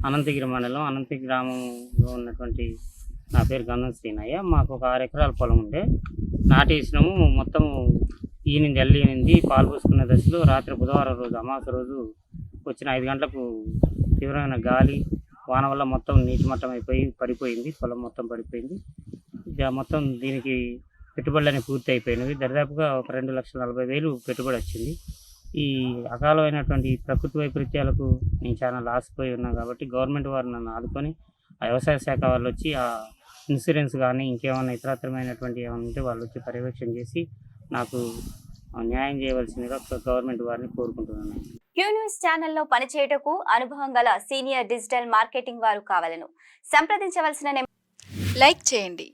అనంతగిరి మండలం అనంతగిరి గ్రామంలో ఉన్నటువంటి నా పేరు గంధం శ్రీనయ్య. మాకు ఒక 6 ఎకరాల పొలం ఉండే నాటేసినాము. మొత్తం ఈనింది పాలు పోసుకున్న దశలో రాత్రి బుధవారం రోజు అమావాస్య రోజు వచ్చిన 5 గంటలకు తీవ్రమైన గాలి వాన వల్ల మొత్తం నీటి మట్టం అయిపోయి పడిపోయింది. పొలం మొత్తం పడిపోయింది. మొత్తం దీనికి పెట్టుబడులన్నీ పూర్తి అయిపోయినవి. దరిదాపుగా ఒక 2,40,000 పెట్టుబడి వచ్చింది. ఈ అకాలమైనటువంటి ప్రకృతి వైపరీత్యాలకు నేను చాలా లాస్పోయి ఉన్నాను కాబట్టి గవర్నమెంట్ వారు నన్ను ఆదుకొని ఆ వ్యవసాయ శాఖ వాళ్ళు వచ్చి ఆ ఇన్సూరెన్స్ కానీ ఇంకేమైనా ఇతరత్రమైనటువంటి ఏమైనా ఉంటే వాళ్ళు వచ్చి పర్యవేక్షణ చేసి నాకు న్యాయం చేయవలసిందిగా గవర్నమెంట్ వారిని కోరుకుంటున్నాను. క్యూ న్యూస్ ఛానల్లో పనిచేయటకు అనుభవం గల సీనియర్ డిజిటల్ మార్కెటింగ్ వారు కావాలను సంప్రదించవలసిన లైక్ చేయండి.